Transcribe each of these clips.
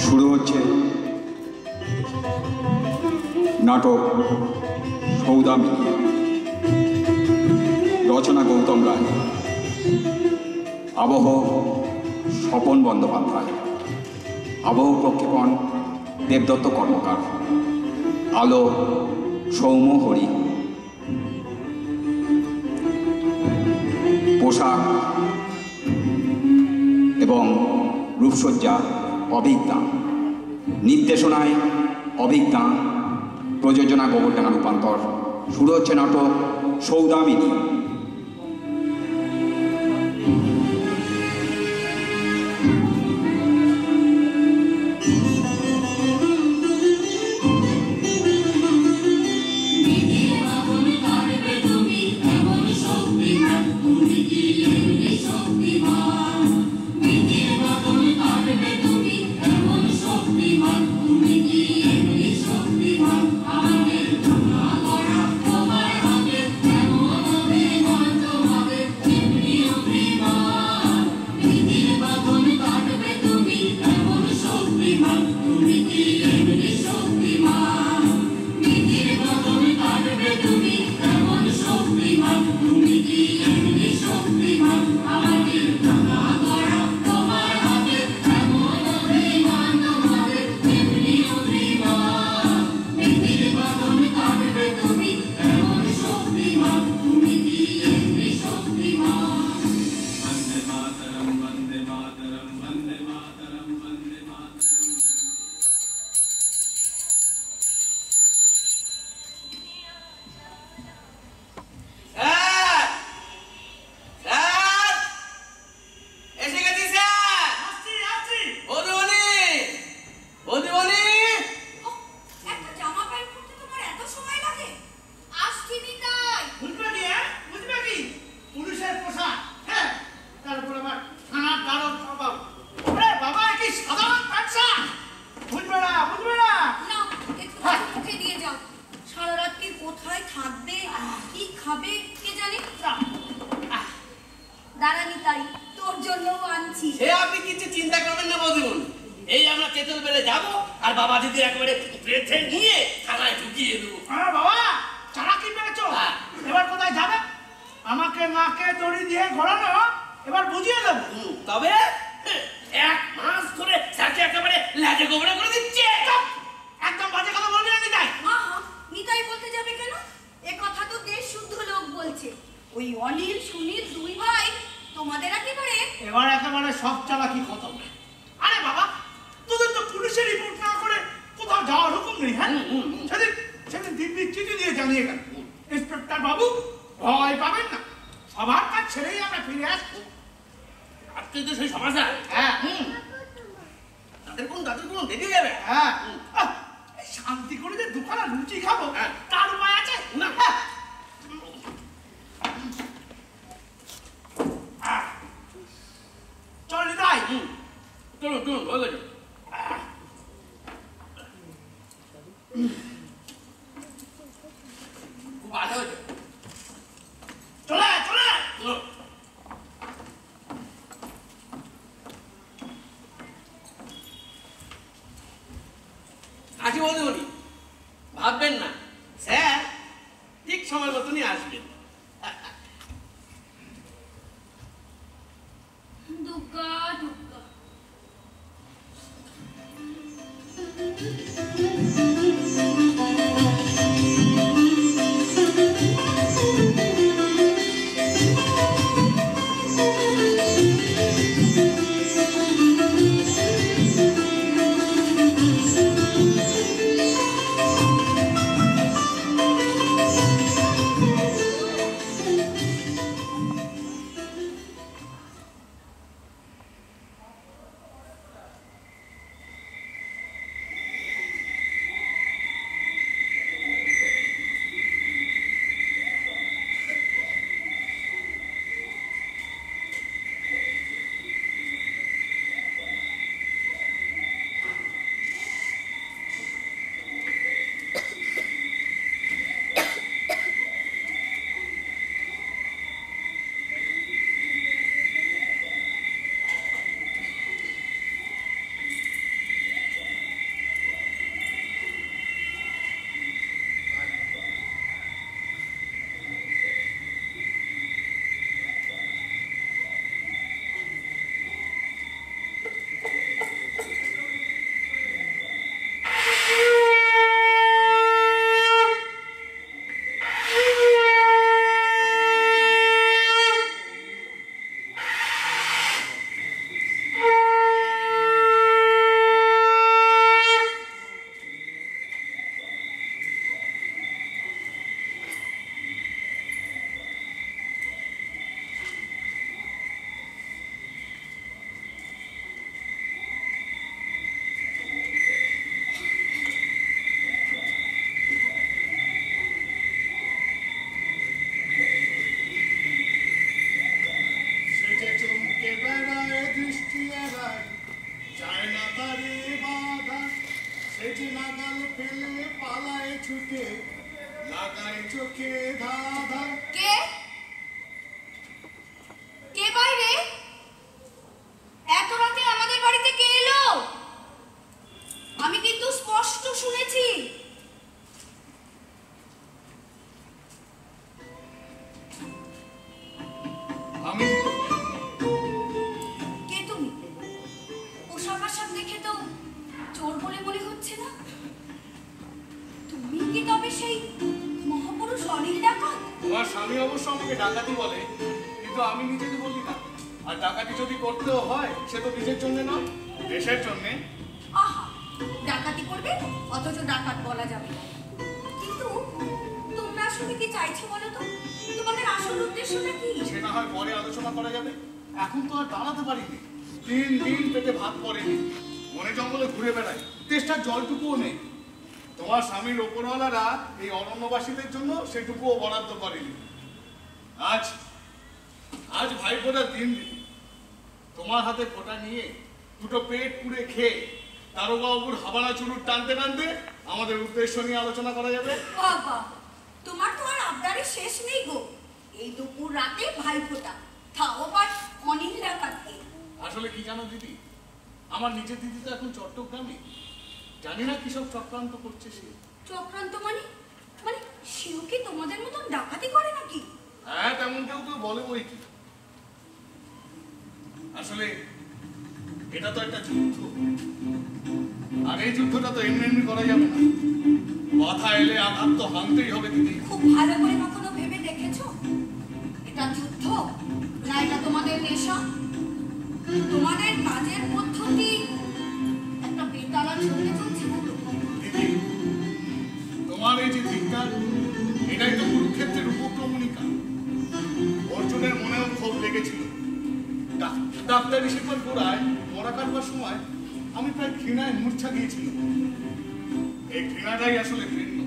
শুরু হচ্ছে নাটক সৌদামিনী। রচনা গৌতম রায়, আবহ স্বপন বন্দ্যোপাধ্যায়, আবহ প্রক্ষেপণ দেবদত্ত কর্মকার, আলো সৌম্য হরি, পোশাক এবং রূপসজ্জা অভিজ্ঞা, নির্দেশনায় অভিজ্ঞা, প্রযোজনা গোবরডাঙ্গা রূপান্তর। শুরু হচ্ছে নাটক সৌদামিনী। ভাববেন না স্যার, ঠিক সময় মতনই আসবেন। সেটি নাগাল পেলে পালায় ছুটে লাগায় চোখে ধাঁধা। কে কে বাইরে? এত রাতে আমাদের বাড়িতে কে এলো? আমি কিন্তু স্পষ্ট শুনেছি। আমি কে তুমি? পোশাক আশাক দেখে তো চোর বলে মনে হচ্ছে না। তুমি কি তবে সেই মহাপুরুষ অনিল ডাকাত? তোমার স্বামী অবশ্য আমাকে ডাকাতি বলে, কিন্তু আমি নিজেকে বলি না। আর ডাকাতি যদি করতেও হয় সে তো নিজের জন্য নয়, দেশের জন্য। আহা, ডাকাতি করবে অথচ ডাকাত বলা যাবে না। কিন্তু তোমরা আসলে কি চাইছো বলো তো? তোমাদের আসল উদ্দেশ্যটা কি? সে না হয় পরে আলোচনা করা যাবে। এখন তো আর দাঁড়াতে পারিনি, 3 দিন পেটে ভাত পড়েনি, বনে জঙ্গলে ঘুরে বেড়াই, তেষ্টার জলটুকুও নেই। তোমার স্বামীর ওপরওয়ালারা এই অরণ্যবাসীদের জন্য সেটুকুও বরাদ্দ করেনি। আজ আজ ভাইফোঁটার দিন দিদি, তোমার হাতে ফোঁটা নিয়ে দুটো পেট পুড়ে খেয়ে দারোগাবুর হাবানা চুরুট টানতে টানতে আমাদের উদ্দেশ্য নিয়ে আলোচনা করা যাবে। বাবা, তোমার তো আর আবদারের শেষ নেই গো। এই দুপুর রাতে ভাইফোঁটা, তাও আবার অনিল ডাকাতকে। আসলে কি জানো দিদি, আমার নিজের দিদি তো এখন চট্টগ্রামে, জানি না কিসব চক্রান্ত করছে সে। চক্রান্ত মানে? মানে সেও কি তোমাদের মতন ডাকাতি করে নাকি? হ্যাঁ, তেমন কেউ কেউ বলে বই কি। আসলে এটা তো একটা যুদ্ধ, আর এই যুদ্ধটা তো এমনি এমনি করা যাবে না। বাধা এলে আঘাত তো হানতেই হবে দিদি। খুব ভালো করে কখনো ভেবে দেখেছো এটা যুদ্ধ না এটা তোমাদের নেশা? তোমাদের কাজের পদ্ধতি একটা বেতালা ছন্দে চলছে না তো? দিদি, তোমার এই যে ধিক্কার, এটাই তো কুরুক্ষেত্রের উপক্রমণিকা। অর্জুনের মনেও ক্ষোভ লেগেছিল। ডাক্তারি শিল্পের গোড়ায় মরা কাটবার সময় আমি প্রায় ঘৃণায় মূর্ছা গিয়েছিলাম। এই ঘৃণাটাই আসলে ঘৃণ্য,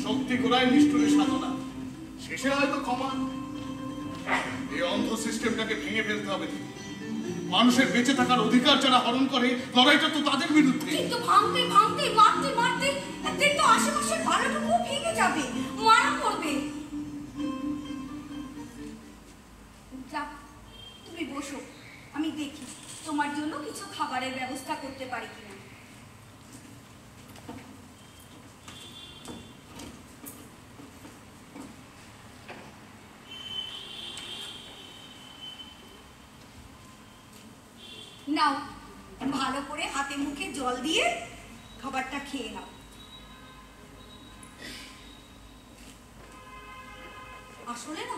শক্তি গোড়ায় নিষ্ঠুরের সাধনা, শেষে হয়তো ক্ষমা। এই অন্ধ সিস্টেমটাকে ভেঙে ফেলতে হবে। মানুষের বেঁচে থাকার অধিকার যারা হরণ করে, লড়াইটা তো তাদের বিরুদ্ধে। কিন্তু ভাঙতে ভাঙতে মারতে মারতে একদিন তো আশেপাশের ভালোটুকু ভেঙে যাবে, মারা পড়বে। যাক, তুমি বসো, আমি দেখি তোমার জন্য কিছু খাবারের ব্যবস্থা করতে পারি কিনা। নাও, ভালো করে হাতে মুখে জল দিয়ে খাবারটা খেয়ে নাও। আসলে না,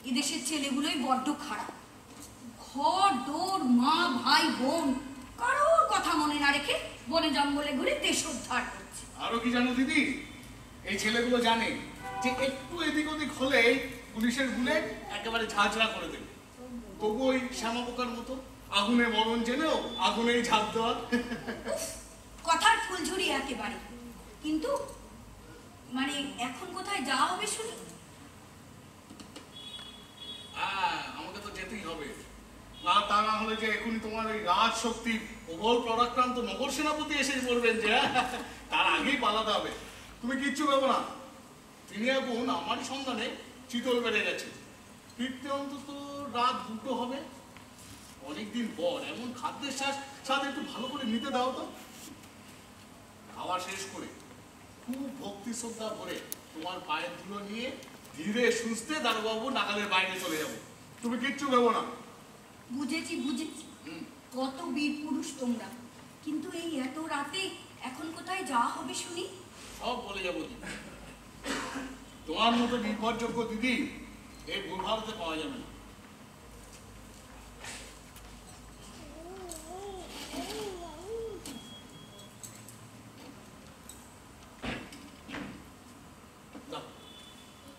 এদেশের ছেলেগুলোই বড্ড খারাপ। ঘর দৌড়, মা ভাই বোন, কারোর কথা মনে না রেখে বনে জঙ্গলে ঘুরে দেশ উদ্ধার করছে। আরো কি জানো দিদি, এই ছেলেগুলো জানে যে একটু এদিক ওদিক হলে পুলিশের বুলেট একেবারে ঝাঁঝরা করে দেবে। তবু ওই শ্যামা পোকার মতো আগুনে মরণ জেনেও আগুনেই ঝাঁপ দেওয়া। কথার ফুলঝুরি একেবারে। কিন্তু মানে এখন কোথায় যাওয়া হবে শুনি? আমাকে তো যেতেই হবে, না তা না হলে যে এখনই তোমার ওই রাজ শক্তি প্রবল পরাক্রান্ত নগর সেনাপতি এসে পড়বেন, যে তার আগেই পালাতে হবে। তুমি কিচ্ছু ভেবো না, তিনি এখন আমারই সন্ধানে চিতল বেড়ে গেছে। ফিরতে অন্তত রাত 2টো হবে। অনেকদিন পর এমন খাদ্যের স্বাদ একটু ভালো করে নিতে দাও তো। খাওয়া শেষ করে খুব ভক্তি শ্রদ্ধা ভরে তোমার পায়ের ধুলো নিয়ে ধীরে সুস্থে দারোগাবু নাগালের বাইরে চলে যাবো। তুমি কিচ্ছু ভেবো না। বুঝেছি বুঝেছি, কত বীর পুরুষ তোমরা। কিন্তু এই এত রাতে এখন কোথায় যাওয়া হবে শুনি? সব বলে যাবো দিদি। তোমার মতো নির্ভরযোগ্য দিদি এই ভুল ভারতে পাওয়া যাবে না।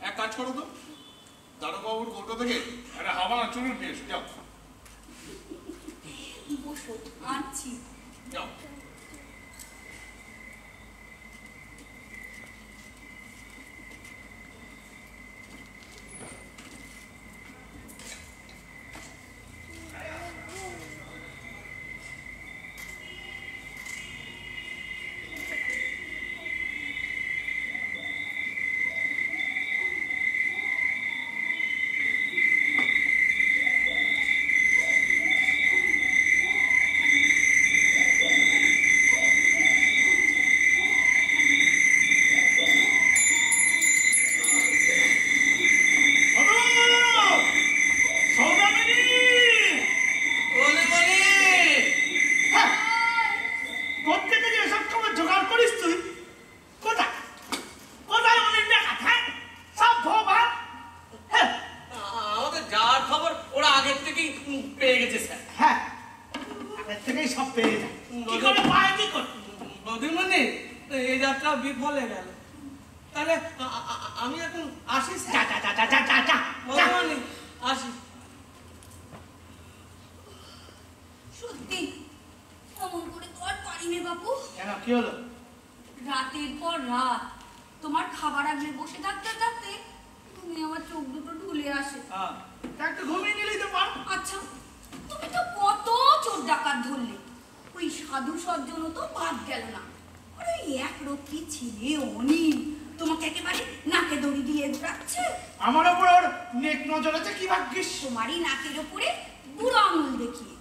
এক কাজ করো তো, দারোগাবুর কৌটো থেকে একটা হাবানা চুরুট নিয়ে এসো, যাও বসো, আনছি। যাও। যায়? কি করে পায় কি করে? বৌদিমণি, এই যাত্রা বিফলে গেল। তাহলে আমি এখন আসি যা যা যা যা যা যা। বৌদিমণি, আসি। সত্যি অমন করে তো আর পারি নে বাপু। কেন কি হলো? রাতের পর রাত তোমার খাবার আগলে বসে থাকতে থাকতে তুমি আমার চোখ দুটো ঢুলে আসে। তা একটু ঘুমিয়ে নিলেই তো পার। আচ্ছা, তুমি তো কত চোর ডাকাত ধরলে, ওই সাধু সজ্জন তো বাদ গেল না। আর ওই এক রক্ষী ছেলে অনিল তোমাকে একেবারে নাকে দড়ি দিয়ে রাখছে। আমার উপর ওর নেক নজর আছে, কি ভাগ্যিস। তোমারই নাকের ওপরে বুড়ো আঙুল দেখিয়ে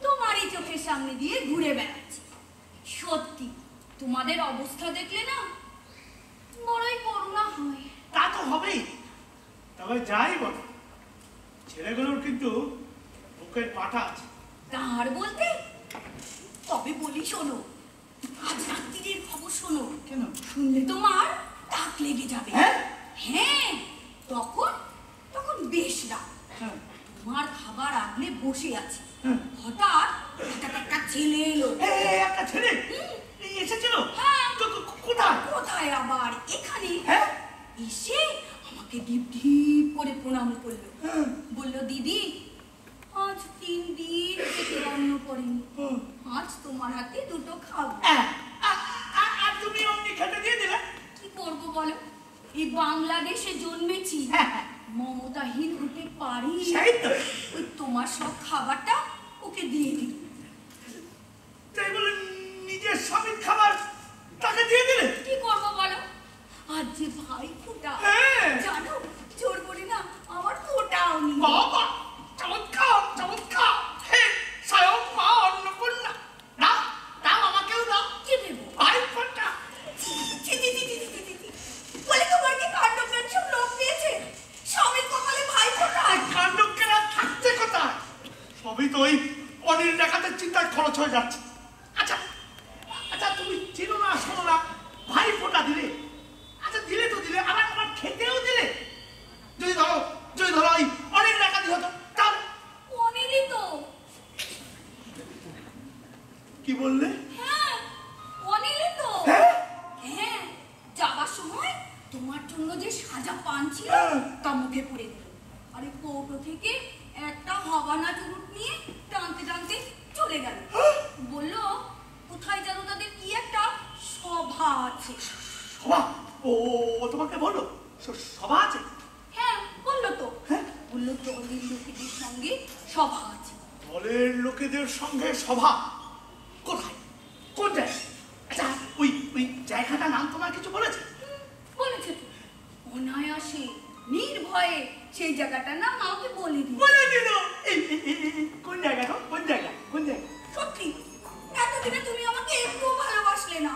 তোমারই চোখের সামনে দিয়ে ঘুরে বেড়াচ্ছে। সত্যি তোমাদের অবস্থা দেখলে না বড়ই করুণা হয়। তা তো হবেই। তবে যাই বল, ছেলেগুলোর কিন্তু বুকের পাটা আছে। তার বলতে তবে বলি শোনো, আজ রাত্রির খবর শোনো। কেন? শুনলে তোমার টাক লেগে যাবে। হ্যাঁ? হ্যাঁ, তখন তখন বেশ রাত। হ্যাঁ। তোমার খাবার আগলে বসে আছে, হ্যাঁ। হঠাৎ একটা ছেলে এলো। একটা ছেলে এসেছিল? হ্যাঁ। কোথায়? কোথায় আবার, এখানে। হ্যাঁ। এসে আমাকে ডিপ ডিপ করে প্রণাম করলো। হ্যাঁ। বলল, দিদি আজ 3 দিন পেটে অন্ন করেনি, আজ তোমার হাতে দুটো খাবো। আর তুমি অমনি খেতে দিয়ে দিলে? কি করবো বলো, এই বাংলাদেশে জন্মেছি, হ্যাঁ। মমতাহীন হতে পারি? সেই তো। ওই তোমার সব খাবারটা ওকে দিয়ে দিল। তাই বলে নিজের স্বামীর খাবার তাকে দিয়ে দিলে? কি করবো বলো, আজ যে ভাই ফোঁটা, হ্যাঁ। জানো জোর করি না আমার ফোঁটাও নেই। বাবা, চমৎকার চমৎকার। হে স্বয়ং মা অন্নপূর্ণা, না দাও, আমাকেও দাও। কি দেবো? ভাই ফোঁটা। বলে তোমার কি কাণ্ডজ্ঞান সব লোক দিয়েছে? স্বামীর কপালে ভাই ফোঁটা। কাণ্ডজ্ঞান থাকছে কোথায়? সবই তো ওই অনিল ডাকাতের চিন্তায় খরচ হয়ে যাচ্ছে। আচ্ছা আচ্ছা, তুমি চিনো না শোনো না, ভাই ফোঁটা দিলে, আচ্ছা দিলে তো দিলে, আবার আমার খেতেও দিলে। যদি ধরো ওই অনিল ডাকাতি হতো তাহলে? অনিলই তো। কি বললে? হ্যাঁ, অনিলই তো। হ্যাঁ? হ্যাঁ, যাবার সময় তোমার জন্য যে সাজা পান ছিল হ্যাঁ। তা মুখে পুড়ে দিল। আরে কৌটো থেকে একটা হাবানা চুরুট নিয়ে টানতে টানতে চলে গেল। বলল কোথায় যেন তাদের কি একটা সভা আছে। সভা? ও তোমাকে বলো সভা আছে? হ্যাঁ, বললো তো। হ্যাঁ। বললো দলের লোকেদের সঙ্গে সভা আছে। দলের লোকেদের সঙ্গে সভা? কোথায়? কোন জায়গায়? আচ্ছা ওই জায়গাটার নাম তোমার কিছু বলেছে? বলেছে তো, অনায়াসে নির্ভয়ে সেই জায়গাটার নাম আমাকে বলে দিল। বলে দিল? কোন জায়গা গো? কোন জায়গা? কোন জায়গা? সত্যি এতদিনে তুমি আমাকে একটু ভালোবাসলে না।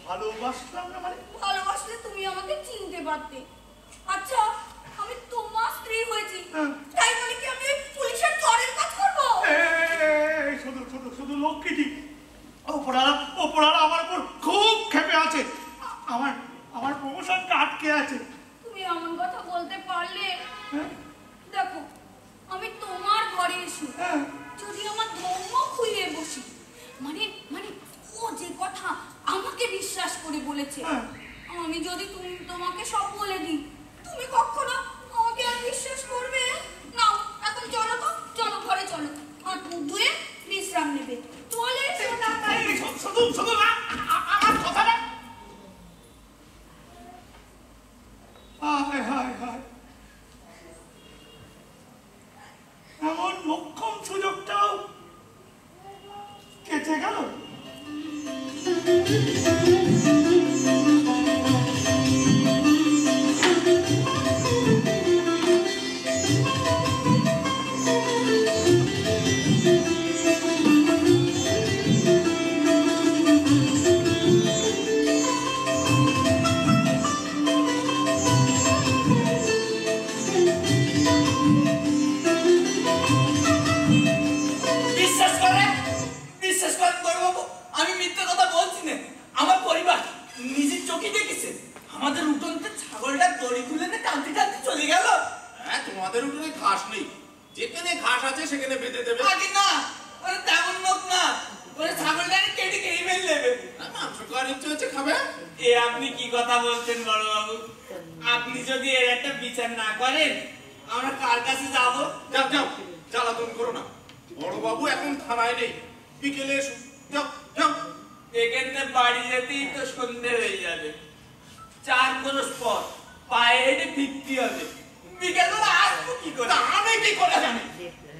ভালোবাসলাম না মানে? ভালোবাসলে তুমি আমাকে চিনতে পারতে। আচ্ছা, আমি তোমার স্ত্রী হয়েছি, হ্যাঁ। তাই বলে কি আমি পুলিশের চরের কাজ করবো? শুধু লক্ষ্মীটি ওপরালা আমার উপর খুব ক্ষেপে আছে। আমার প্রমোশনটা আটকে আছে। তুমি এমন কথা বলতে পারলে? হ্যাঁ? দেখো, আমি তোমার ঘরে এসে হ্যাঁ। যদি আমার ধর্ম খুইয়ে বসি, মানে মানে ও যে কথা আমাকে বিশ্বাস করে বলেছে, হ্যাঁ। আমি যদি তোমাকে সব বলে দিই, তুমি কখনো আমাকে আর বিশ্বাস করবে? নাও এখন চলো তো, চলো ঘরে চলো, হাত মুখ ধুয়ে বিশ্রাম নেবে। চলে শুধু না, আমার কথা না। হায় হায় হায়, এমন মোক্ষম সুযোগটাও কেটে গেল। বিশ্বাস করেন বড়বাবু, আমি মিথ্যে কথা বলছি না। আমার এ আপনি কি কথা বলছেন বড় বাবু? আপনি যদি এর একটা বিচার না করেন আমরা কার কাছে যাব? যাও যাও, জ্বালাতন করো না। বড় বাবু এখন থানায় নেই, বিকেলে এসো। যাও যাও। এখানে বাড়ি যেতেই তো সন্ধে হয়ে যাবে। 4 ক্রোশ পর পায়ে হেঁটে ফিরতে হবে। বিকেল বেলা আসবো কি করে? আমি কি করে জানি?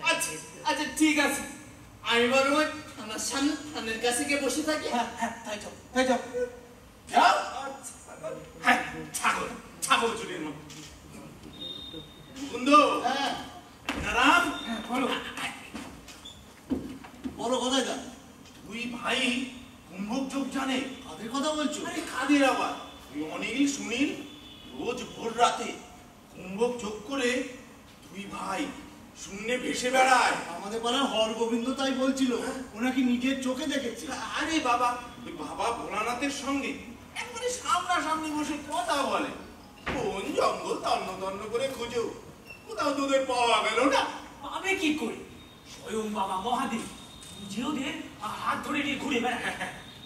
আচ্ছা আচ্ছা ঠিক আছে, আমি বরং ওই আমার সামনে থানের কাছে গিয়ে বসে থাকি। হ্যাঁ হ্যাঁ, তাই যাও তাই যাও। যাও। হ্যাঁ, ছাগল ছাগল চুরির মতো। বন্ধু, হ্যাঁ রাম, বলো বলো, কোথায় যান? তুই ভাই কুম্ভক যোগ জানে? কাদের কথা বলছো? আরে কাদের আবার? ওই অনিল সুনীল রোজ ভোর রাতে কুম্ভক যোগ করে দুই ভাই শূন্যে ভেসে বেড়ায়। আমাদের পাড়ার হরগোবিন্দ তাই বলছিল, ওনাকে নিজের চোখে দেখেছে। আরে বাবা, ওই বাবা ভোলানাথের সঙ্গে একবারে সামনাসামনি বসে কথা বলে। কোন জঙ্গল তন্ন তন্ন করে খুঁজো, কোথাও তোদের পাওয়া গেল না। পাবে কি করে? স্বয়ং বাবা মহাদেব নিজেও ওদের হাত ধরে নিয়ে ঘুরে বেড়ায়।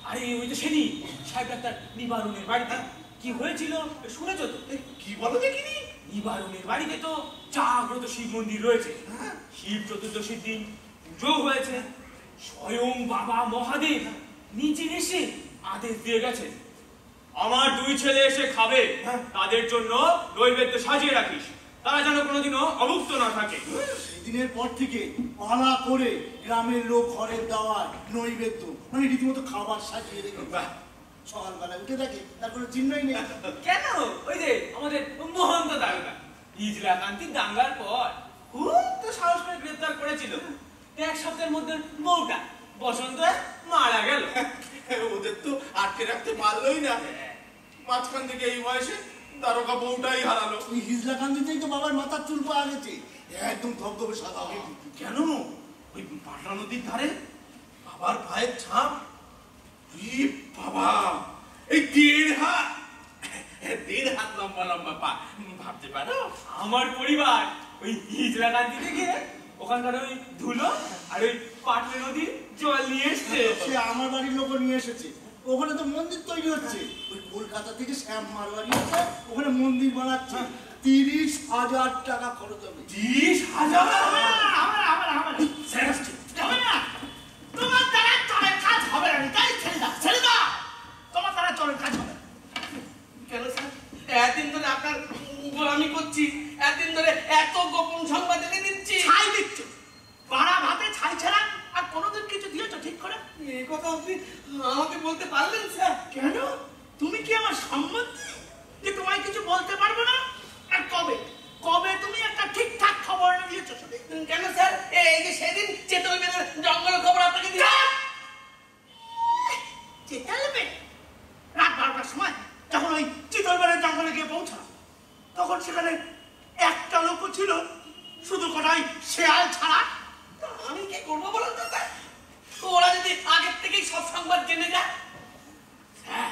আরে ওই তো সেদিন সাহেব ডাক্তার নিবারণের বাড়িতে কি হয়েছিল শুনেছ তো? এই, কি বলো দেখিনি? নিবারণের বাড়িতে তো জাগ্রত শিব মন্দির রয়েছে। শিব চতুর্দশীর দিন পুজো হয়েছে। স্বয়ং বাবা মহাদেব নিচে এসে আদেশ দিয়ে গেছেন, আমার 2 ছেলে এসে খাবে, তাদের জন্য নৈবেদ্য সাজিয়ে রাখিস, তারা যেন কোনোদিনও অভুক্ত না থাকে। সেদিনের পর থেকে পালা করে গ্রামের লোক ঘরের দাওয়ায় নৈবেদ্য মানে রীতিমতো খাবার সাজিয়ে রেখে সকালবেলা উঠে থাকে, তার কোনো চিহ্নই নেই। কেন? ওই যে আমাদের মহন্ত দাঙ্গা, ইজরা কান্তি দাঙ্গার পর খুব তো সাহস করে গ্রেফতার করেছিল। 1 সপ্তাহের মধ্যে বউটা বসন্ত মারা গেল। ওদের তো আটকে রাখতে পারলোই না, মাঝখান থেকে এই বয়সে দারোগা বউটাই হারালো। ওই হিজলা কান্দিতেই তো বাবার মাথার চুল পাওয়া গেছে, একদম ধবধবে সাদা। কেন? ওই পাটলা নদীর ধারে বাবার পায়ের ছাপ। ই বাবা, এই 1.5 হাত, 1.5 হাত লম্বা লম্বা পা, ভাবতে পারো? আমার পরিবার ওই ইজরা কান্তিতে গিয়ে ওখানকার ওই ধুলো আর ওই পাটলে নদীর জল নিয়ে এসছে। সে আমার বাড়ির লোক নিয়ে এসেছে, ওখানে তো মন্দির তৈরি হচ্ছে। ওই কলকাতা থেকে শ্যাম মারবাড়ি আছে, ওখানে মন্দির বানাচ্ছে। 30,000 টাকা খরচ হবে। 30,000? তোমার দ্বারা চরের কাজ হবে না, তাই ছেড়ে দাও, ছেড়ে দাও। তোমার দ্বারা চরের কাজ হবে না। কেন স্যার? এতদিন ধরে আপনার গোলামি করছি, এতদিন ধরে এত গোপন সংবাদ এনে দিচ্ছি। ছাই দিচ্ছ, পাড়া ভাতে ছাই ছাড়া আর কোনোদিন কিছু দিয়েছো ঠিক করে? এই কথা আপনি আমাকে বলতে পারলেন স্যার? কেন? তুমি কি আমার সম্বন্ধী যে তোমায় কিছু বলতে পারবো না? আর কবে কবে তুমি একটা ঠিকঠাক খবর এনে দিয়েছো? কেন স্যার? এই যে সেদিন চেতলবের জঙ্গলের খবর আপনাকে দিলাম। চেতলবে রাত 12টার সময় যখন ওই চিতলবেড়ের জঙ্গলে গিয়ে পৌঁছালাম, তখন সেখানে একটা লোক ছিল, শুধু কটাই শেয়াল ছাড়া। আমি কি করবো বলুন তো স্যার? ওরা যদি আগের থেকেই সব সংবাদ জেনে যায়। হ্যাঁ,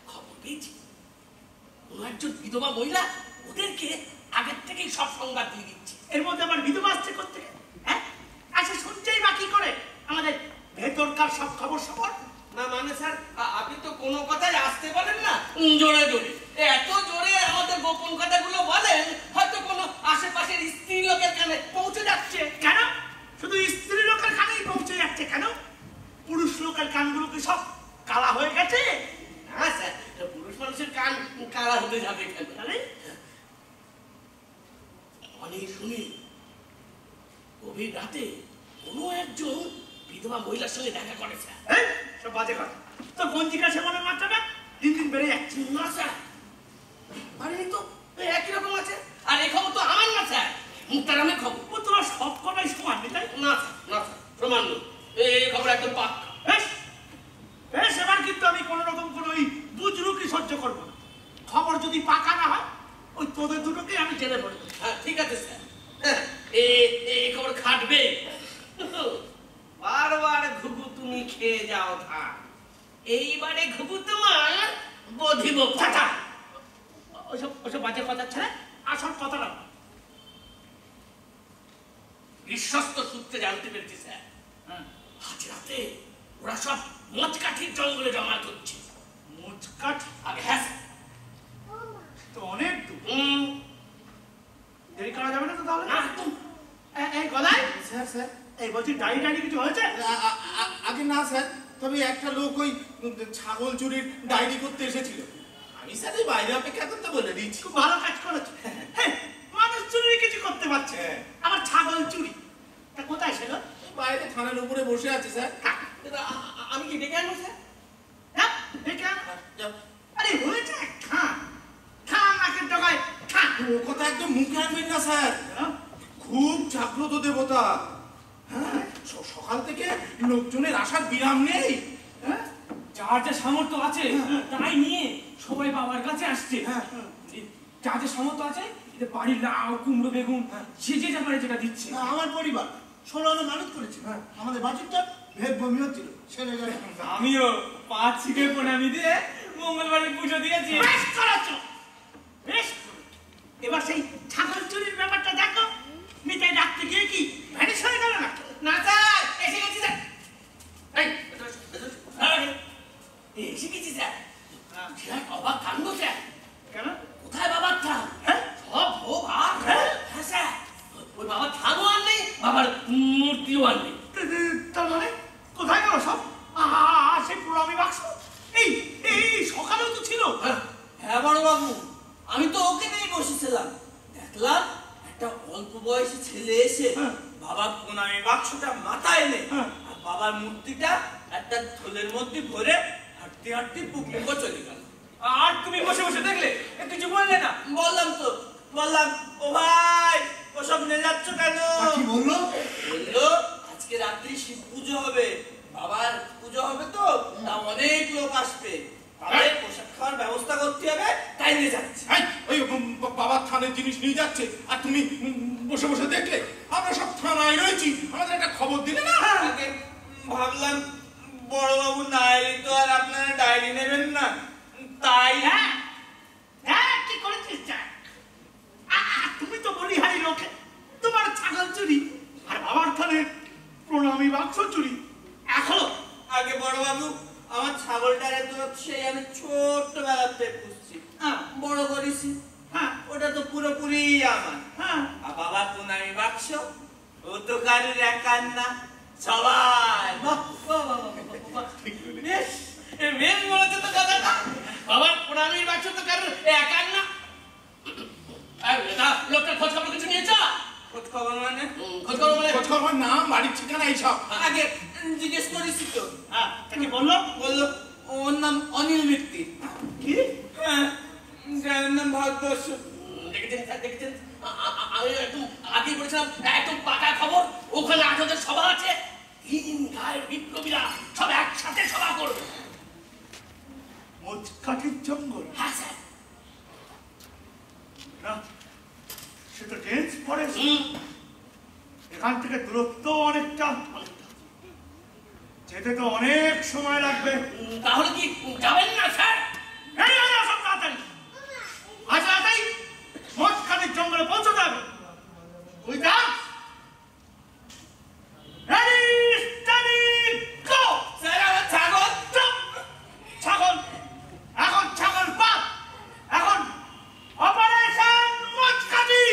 খবর পেয়েছি কোন একজন বিধবা মহিলা ওদেরকে আগের থেকেই সব সংবাদ দিয়ে দিচ্ছে। এর মধ্যে আমার বিধবা আসছে করতে, হ্যাঁ? আচ্ছা, শুনছেই বা কি করে আমাদের ভেতরকার সব খবর সবর? না মানে স্যার, আপনি তো কোনো কথাই আসতে বলেন না, জোরে জোরে, এত জোরে আমাদের গোপন কথাগুলো বলেন, হয়তো কোনো আশেপাশের স্ত্রী লোকের কানে পৌঁছে যাচ্ছে। কেন শুধু স্ত্রী লোকের কানেই পৌঁছে যাচ্ছে? কেন পুরুষ লোকের কানগুলো কি সব কালা হয়ে গেছে? হ্যাঁ স্যার, পুরুষ মানুষের কান কালা হতে যাবে কেন? তাহলে অনেক শুনি গভীর রাতে কোনো একজন বিধবা মহিলার সঙ্গে দেখা করে স্যার। সব বাজে কথা। তো পঞ্জিকা সেবনের মাত্রাটা দিন দিন বেড়ে যাচ্ছে। না স্যার, বাড়ি তো একই রকম আছে। আর এই খবর তো আমার না স্যার, মুক্তারামের খবর। ও তোমার সব কটাই সমান, তাই না? না স্যার, প্রমাণ নয়, এই খবর একদম পাক্কা। বেশ বেশ, এবার কিন্তু আমি কোনো রকম কোনো ওই বুজরুকি সহ্য করবো না। খবর যদি পাকা না হয়, ওই তোদের দুটোকে আমি জেলে পড়ে দেবো। হ্যাঁ ঠিক আছে স্যার, এই খবর খাটবে। বারবার ঘুঘু তুমি খেয়ে যাও থাক, এইবারে ঘুঘু তোমার বধিব। ওসব বাজে কথা ছেড়ে আসল কথাটা বিশ্বস্ত সূত্রে জানতে পেরেছি স্যার। আজ রাতে ওরা সব মচকাঠির জঙ্গলে জমা করছে। কাঠ আগে হ্যাঁ স্যার। তো অনেক দূর। দেরি করা যাবে না তো তাহলে? না, একদম। এই গদাই, স্যার স্যার এই বলছি ডায়েরি কিছু হয়েছে? আগে না স্যার, তবে একটা লোক ওই ছাগল চুরির ডায়েরি করতে এসেছিল। আমি স্যার এই বাইরে অপেক্ষা করতে বলে দিচ্ছি। খুব ভালো কাজ করেছো। হ্যাঁ, মানুষ চুরি কিছু করতে পারছে, আমার ছাগল চুরি। তা কোথায় ছিল? বাইরে থানার উপরে বসে আছে স্যার। আমি কি ডেকে আনবো স্যার? হ্যাঁ, দেখে আনো। যাও। আরে হয়েছে খান নাকের ডগায় খান। ও কথা একদম মুখে আনবেন না স্যার, খুব জাগ্রত দেবতা। হ্যাঁ, সকাল থেকে লোকজনের আসার বিরাম নেই। হ্যাঁ, যার যা সামর্থ্য আছে তাই নিয়ে সবাই বাবার কাছে আসছে। যার যা সামর্থ্য আছে এতে বাড়ির লাউ কুমড়ো বেগুন যে যে যা পারে যেটা দিচ্ছে। আমার পরিবার 16 আনা মানত করেছে। আমাদের বাজেটটা ভেদ বমি হচ্ছিল, সেরে গেল। আমিও 5 শিখে প্রণামী দিয়ে মঙ্গলবারের পুজো দিয়েছি। বেশ করেছো, বেশ করেছো। এবার সেই ছাগল চুরির ব্যাপারটা দেখো। মিঠাই ডাকতে গিয়ে কি ভ্যানিশ হয়ে গেল না? না স্যার, এসে গেছি স্যার। এই এসে গেছি স্যার। বিরাট অবাক কাণ্ড স্যার। কেন? কোথায় বাবার থান? হ্যাঁ? সব ভোগ আর হ্যাঁ স্যার, ওই বাবার থানও আর নেই, বাবার মূর্তিও আর নেই। তার মানে কোথায় গেল সব? সেই প্রণামী বাক্স এই এই সকালেও তো ছিল। হ্যাঁ বড় বাবু, আমি তো ওকে নিয়ে বসেছিলাম, দেখলাম একটা অল্প বয়সী ছেলে এসে বাবার প্রণামী বাক্সটা মাথায় এনে আর বাবার মূর্তিটা একটা থলের মধ্যে ভরে হাঁটতে হাঁটতে পুকুর চলে গেল। আর তুমি বসে বসে দেখলে, কিছু বললে না? বললাম ও ভাই ওসব নিয়ে যাচ্ছ কেন? কি বললো? বললো আজকে রাত্রি শিব পুজো হবে, বাবার পুজো হবে তো, তা অনেক লোক আসবে, তাদের পোশাক খাওয়ার ব্যবস্থা করতে হবে, তাই নিয়ে যাচ্ছে। ওই বাবার থানের জিনিস নিয়ে যাচ্ছে আর তুমি বসে বসে দেখলে? আমরা সব থানায় রয়েছি, আমাদের একটা খবর দিলে না? আগে ভাবলাম বড়বাবু ডায়েরি তো আর আপনারা ডায়েরি নেবেন না, তাই হ্যাঁ হ্যাঁ, কি করেছিস স্যার? তুমি তো বলিহারি লোকে, তোমার ছাগল চুরি আর বাবার থানে প্রণামী বাক্স চুরি এখনো। আগে বড়বাবু আমার ছাগলটারে তো সেই আমি ছোট্টবেলাতে পুষছি, বড় করেছি, ওটা তো পুরোপুরি আমার। আর বাবা প্রণামী বাক্স ও তো কারুর একার না, সবাই। বেশ, বেশ বলেছে তো কথাটা। বাবার প্রণামীর বাক্স তো কারোর একার না। লোকটার খোঁজ খবর কিছু নিয়েছ? খোঁজ খবর মানে? খোঁজ খবর মানে খোঁজ খবর, নাম, বাড়ির ঠিকানা এইসব। আগে জিজ্ঞেস করেছি তো। তাকে বললো বললো ওর নাম অনিল মিত্তি। কি? যার নাম ভারতবর্ষ। দেখেছেন স্যার, দেখেছেন? আমি একদম আগেই বলেছিলাম, একদম পাকা খবর। ওখানে 8,000 সভা আছে, 3 গায়ের বিপ্লবীরা সব একসাথে সভা করবে। মোচকাঠির জঙ্গল? হ্যাঁ স্যার। না, সে তো ডেন্স ফরেস্ট। এখান থেকে দূরত্ব অনেকটা, যেতে তো অনেক সময় লাগবে। তাহলে কি যাবেন না স্যার? এই সব তাড়াতাড়ি, আজ রাতেই মোচকাঠির জঙ্গলে পৌঁছতে হবে। ওই যান। Ready, steady, go! স্যার আমার ছাগল। Stop! ছাগল, এখন ছাগল বাদ, এখন অপারেশন মোচকাঠি।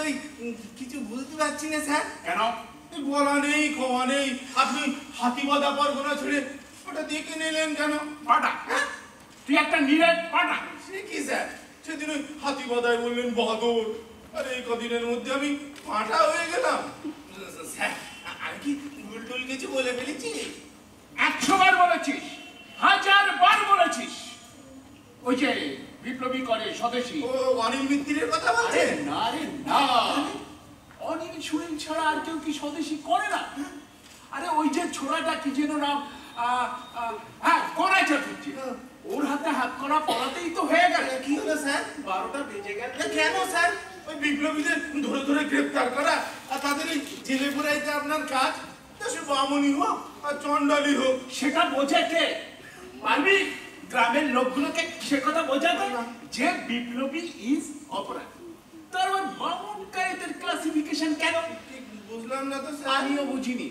কই কিছু বুঝতে পারছি না স্যার। কেন? বলা নেই ক্ষমা নেই, আপনি হাতিবাদা পরগনা ছেড়ে ওটা দেখে নিলেন কেন? পাটা, তুই একটা নিরেট পাটা। সে কি স্যার, সেদিন ওই হাতিবাদায় বললেন বাদর, আর এই কদিনের মধ্যে আমি পাঁঠা হয়ে গেলাম। স্যার আমি কি ভুল কিছু বলে ফেলেছি? 100 বার বলেছিস, 1000 বার বলেছিস। ওই যে বিপ্লবী করে স্বদেশী, ও অনিল মিত্তিরের কথা বলছেন? না রে না, অনিল সুনীল ছাড়া আর কেউ কি স্বদেশী করে না? আরে ওই যে ছোড়াটা কি যেন নাম, হ্যাঁ করাই চাটুর্জি, ওর হাতে হাত করা পড়াতেই তো হয়ে গেল। কি হলো স্যার? 12টা বেজে গেল কেন স্যার? ওই বিপ্লবীদের ধরে ধরে গ্রেফতার করা আর তাদের এই জেলে পুরাইতে আপনার কাজ? তা সে বামুনি হোক আর চন্ডালি হোক। সেটা বোঝে কে? পারবি গ্রামের লোকগুলোকে সে কথা বোঝাতে যে বিপ্লবী ইজ অপরাধ? তার বামুন কায়েদের ক্লাসিফিকেশন কেন? বুঝলাম না তো স্যার। আমিও বুঝিনি।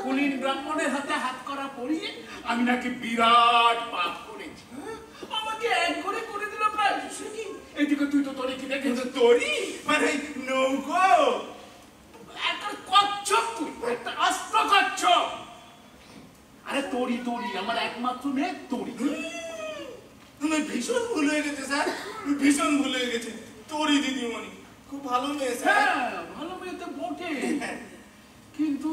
কুলীন ব্রাহ্মণের হাতে হাত করা পড়িয়ে আমি নাকি বিরাট পাপ করেছি। আমাকে এক করে করে দিল প্রায়। সে কি? এদিকে তুই তো তরি কি দেখেছিস? তরি মানে নৌকো? একটা কচ্ছপ, তুই একটা আস্ত কচ্ছপ। আরে তরি তরি আমার একমাত্র মেয়ে তরি। তুমি ভীষণ ভুল হয়ে গেছে স্যার, ভীষণ ভুল হয়ে গেছে। তরি দিদিমণি খুব ভালো মেয়ে স্যার। হ্যাঁ ভালো মেয়ে তো বটে, কিন্তু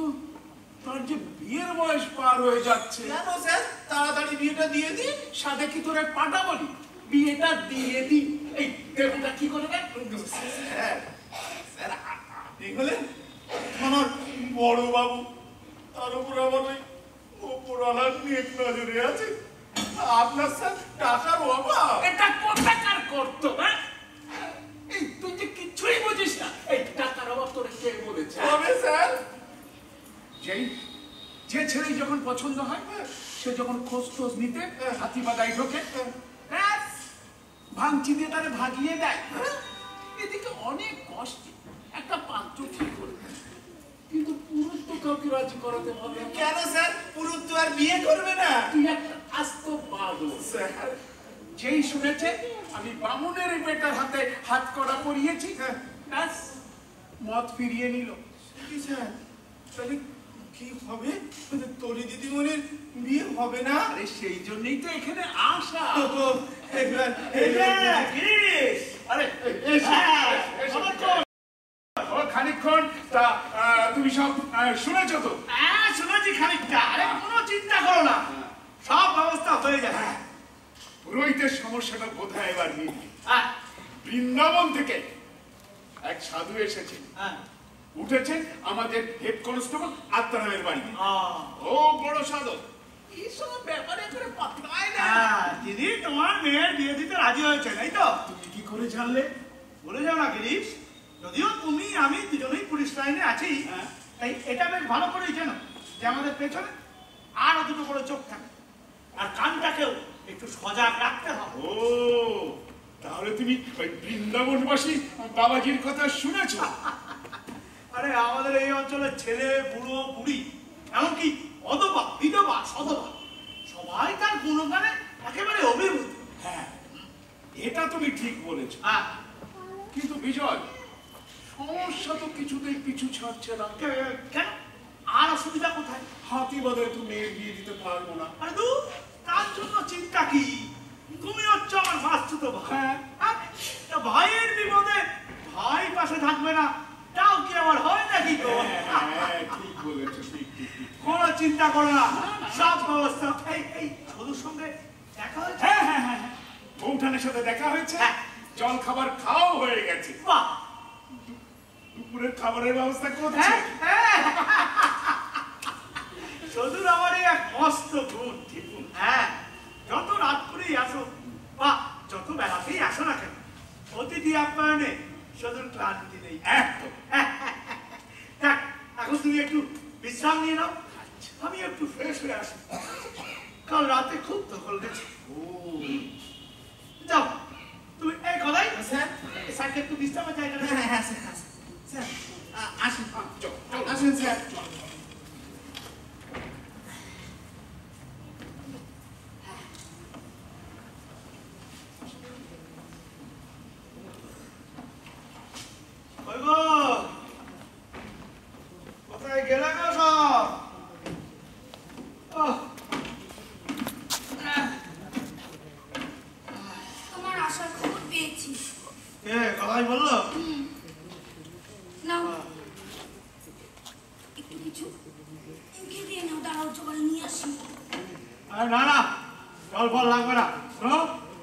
তার যে বিয়ের বয়স পার হয়ে যাচ্ছে। কেন স্যার তাড়াতাড়ি বিয়েটা দিয়ে দিন। সাথে কি তোরে পাটা বলি? বিয়েটা দিয়ে দি, এই দেবটা কি করবে? স্যার স্যার আপনি হলেন আমার বড় বাবু, তার উপর আমার ওই ওপরওয়ালার নেক নজরে আছে। আপনার স্যার টাকার অভাব। এটা কোথাকার করতো? এই তুই যে কিছুই বুঝিস না। এই টাকার অভাব তোরে কে বলেছে? হবে স্যার। যে ছেলে যখন পছন্দ হয় সে যখন খোঁজ টোজ নিতে হাতিবাদায় ঢোকে, ব্যাস, ভাঙচি দিয়ে তারে ভাগিয়ে দেয়। এদিকে অনেক কষ্টে একটা পাত্র ঠিক করে দেয়, কিন্তু পুরুষ তো কাউকে রাজি করাতে হবে। কেন স্যার? পুরুষ তো আর বিয়ে করবে না। তুই একটা আস্ত বাদর। স্যার যেই শুনেছে আমি বামুনের বেটার হাতে হাত করা পরিয়েছি, ব্যাস মত ফিরিয়ে নিল। কি স্যার তাহলে কি হবে? তরি দিদিমণির বিয়ে হবে না? আরে সেই জন্যই তো এখানে আসা। আরে খানিকক্ষণ তা তুমি সব শুনেছ তো? হ্যাঁ শুনেছি খানিকটা। আরে কোনো চিন্তা করো না, সব ব্যবস্থা হয়ে যাবে। পুরোহিতের সমস্যাটা বোধহয় এবার মিটবে। বৃন্দাবন থেকে এক সাধু এসেছে, উঠেছেন আমাদের হেড কনস্টেবল আত্মারামের বাড়ি। ও বড় সাধু, এইসব ব্যাপারে করে পাত্তাই না। দিদি তোমার মেয়ের বিয়ে দিতে রাজি হয়েছে, তাই তো? তুমি কি করে জানলে? বলে যাও না গিরিশ, যদিও তুমি আমি দুজনেই পুলিশ লাইনে আছি, তাই এটা বেশ ভালো করেই জানো যে আমাদের পেছনে আরো দুটো করে চোখ থাকে, আর কানটাকেও একটু সজাগ রাখতে হবে। ও তাহলে তুমি ওই বৃন্দাবনবাসী বাবাজির কথা শুনেছ? আরে আমাদের এই অঞ্চলের ছেলে বুড়ো বুড়ি এমনকি অধবা বিধবা সধবা সবাই তার গুণগানে একেবারে অভিভূত। হ্যাঁ এটা তুমি ঠিক বলেছ, কিন্তু বিজয় সমস্যা তো কিছুতেই পিছু ছাড়ছে না। কেন? আর অসুবিধা কোথায়? হাতিবাদায় তো মেয়ের বিয়ে দিতে পারবো না। আরে দু তার জন্য চিন্তা কি? তুমি হচ্ছে আমার বাস্তুত ভাই। তা ভাইয়ের বিপদে ভাই পাশে থাকবে না, তাও কি আমার হয় নাকি? তো ঠিক বলেছো, ঠিক ঠিক ঠিক। কোনো চিন্তা করো না, সব ব্যবস্থা। এই সদুর সঙ্গে দেখা হয়েছে? হ্যাঁ হ্যাঁ হ্যাঁ, বৌঠানের সাথে দেখা হয়েছে, জল খাবার খাওয়াও হয়ে গেছে। বাহ, দুপুরের খাবারের ব্যবস্থা করছে। সদুর আমার এক মস্ত গুণ ঠিকুন। হ্যাঁ, যত রাত করেই আসো বা যত বেলাতেই আসো না কেন, অতিথি আপ্যায়নে সদুর ক্লান্তি নেই। একদম। দেখ এখন তুমি একটু বিশ্রাম নিয়ে নাও, আমি একটু ফ্রেশ হয়ে আসি। কাল রাতে খুব দখল গেছে। যাও তুমি এই কথাই স্যারকে একটু বিশ্রামের জায়গা। হ্যাঁ স্যার, স্যার আসুন, আসুন স্যার। কই গো বললো? নাও একটু কিছু মুখে দিয়ে নাও, দাঁড়াও জল নিয়ে আসি। না না, জল ফল লাগবে না। শোনো,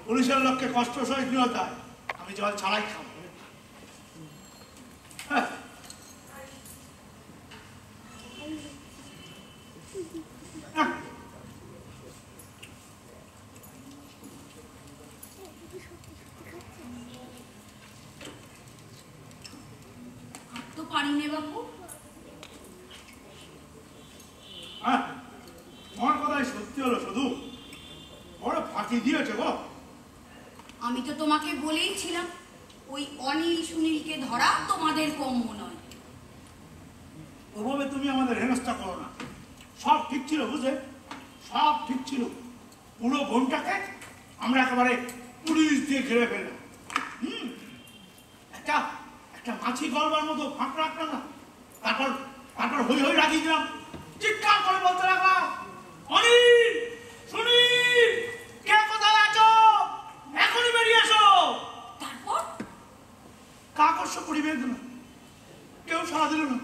পুলিশের লোককে কষ্ট সহিষ্ণুতা, আমি জল ছাড়াই খাবো। হ্যাঁ। তো পারি নে বাবু। হ্যাঁ, তোমার কথাই সত্যি হলো, শুধু বড় ফাঁকি দিয়েছে গো। আমি তো তোমাকে বলেইছিলাম ওই অনিল সুনীলকে ধরা তোমাদের কম্য নয়। ওভাবে তুমি আমাদের হেনস্থা করো না। সব ঠিক ছিল, বুঝলে, সব ঠিক ছিল। পুরো বোনটাকে আমরা একেবারে পুলিশ দিয়ে ঘিরে ফেললাম। একটা একটা মাছি গলবার মতো ফাঁক রাখলাম না, তারপর হই হই রাখিয়ে দিলাম, চিৎকার করে বলতে লাগলাম, অনিল সুনীল কে কোথায় আছো, এখনই বেরিয়ে এসো। তারপর কাকর্ষ পরিবেশ দিল, কেউ সাড়া দিল না।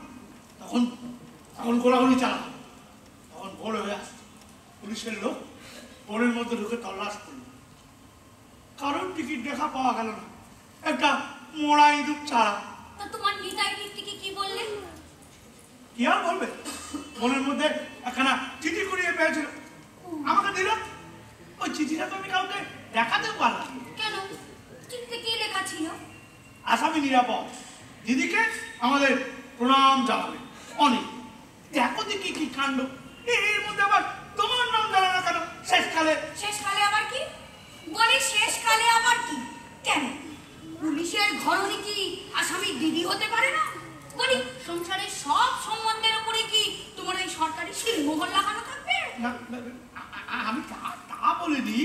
তখন গোলাগুলি চালাম। তখন ভোর হয়ে আসত, পুলিশের লোক বনের মধ্যে ঢুকে তল্লাশ করল। কারণ টিকিট দেখা পাওয়া গেল না, একটা মোড়া ইঁদুর ছাড়া। তা তোমার নিতাই কীর্তিকে কি বললে? কি আর বলবে, বনের মধ্যে একখানা চিঠি কুড়িয়ে পেয়েছিল, আমাকে দিল। ওই চিঠিটা তো আমি কাউকে দেখাতেও পারলাম। কেন, চিঠিতে কি লেখা ছিল? আসামি নিরাপদ, দিদিকে আমাদের প্রণাম জানাবে। অনেক দেখো দেখি কি কাণ্ড, এর মধ্যে আবার তোমার নাম জানা না কেন? শেষকালে শেষকালে আবার কি বলে? শেষকালে আবার কি? কেন, পুলিশের ঘরণী কি আসামির দিদি হতে পারে না? বলি, সংসারের সব সম্বন্ধের উপরে কি তোমার এই সরকারি শিলমোহর লাগানো থাকবে? আমি তা বলিনি।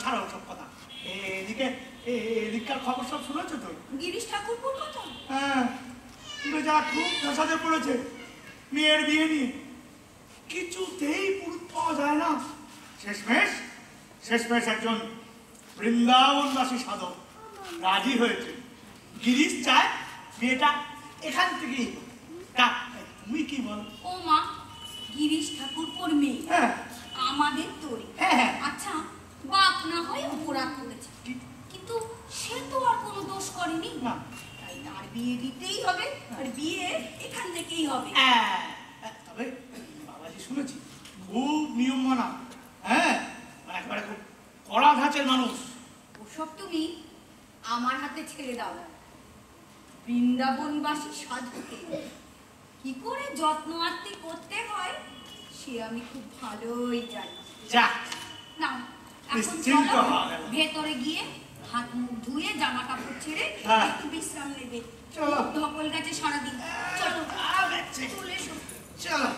ছাড়ো সব কথা। এদিককার খবর সব শুনেছো তো? গিরিশ ঠাকুরপুর কথা? হ্যাঁ, বেচারা খুব দশাতে পড়েছে মেয়ের বিয়ে নিয়ে। কিছুতেই পুরুষ পাওয়া যায় না। শেষমেশ একজন বৃন্দাবনবাসী সাধক রাজি হয়েছে। গিরিশ চায় বিয়েটা এখান থেকেই। তুমি কি বলো? ও মা, গিরিশ ঠাকুরপুর মেয়ে, হ্যাঁ আমাদের তরি। হ্যাঁ। আচ্ছা, বাপ না হয় অপরাধ করেছে, কিন্তু সে তো আর কোনো দোষ করেনি। না। তাই তার বিয়ে দিতেই হবে, আর বিয়ে এখান থেকেই হবে। তবে বাবাজি শুনেছি খুব নিয়ম মানা। হ্যাঁ, একবারে খুব কড়া ধাঁচের মানুষ। ওসব তুমি আমার হাতে ছেড়ে দাও। বৃন্দাবনবাসী সাধুকে কি করে যত্ন আত্তি করতে হয় সে আমি খুব ভালোই জানি। যাক, নাও, এখন নিশ্চিন্ত চলো হওয়া গেল। ভেতরে গিয়ে হাত মুখ ধুয়ে জামা কাপড় ছেড়ে হ্যাঁ। একটু বিশ্রাম নেবে। চলো। ধকল গেছে সারাদিন। চলো, চলে এসো। চলো।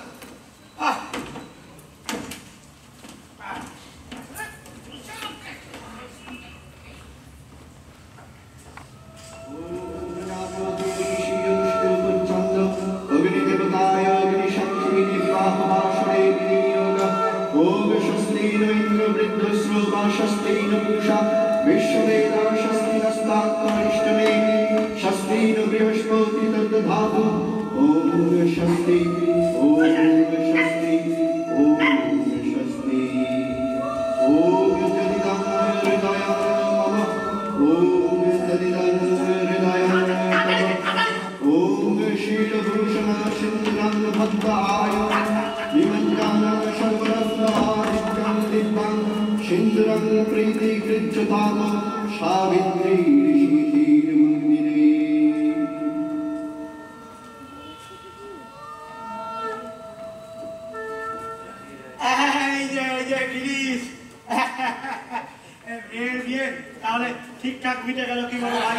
তাহলে ঠিকঠাক মিটে গেল কি বলো ভাই?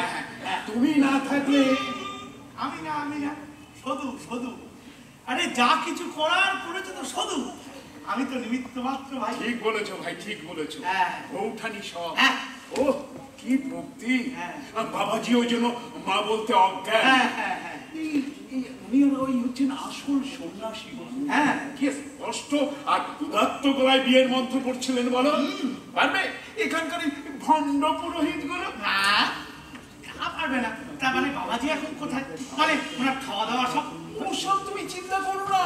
তুমি না থাকলে আমি না শুধু আরে যা কিছু করার করেছে তো শুধু, আমি তো নিমিত্ত মাত্র ভাই। ঠিক বলেছো ভাই, ঠিক বলেছো। হ্যাঁ। বৌঠানি সব। হ্যাঁ। ও কি ভক্তি। হ্যাঁ। বাবাজি ওই জন্য মা বলতে অজ্ঞান। হ্যাঁ। উনি ওই হচ্ছেন আসল সন্ন্যাসী। হ্যাঁ, কি স্পষ্ট আর উদাত্ত গলায় বিয়ের মন্ত্র পড়ছিলেন বলো। পারবে এখানকার ভণ্ড পুরোহিত গুলো? না পারবে না। তার মানে বাবাজি এখন কোথায়? মানে ওনার খাওয়া দাওয়া সব? ওসব তুমি চিন্তা করো না,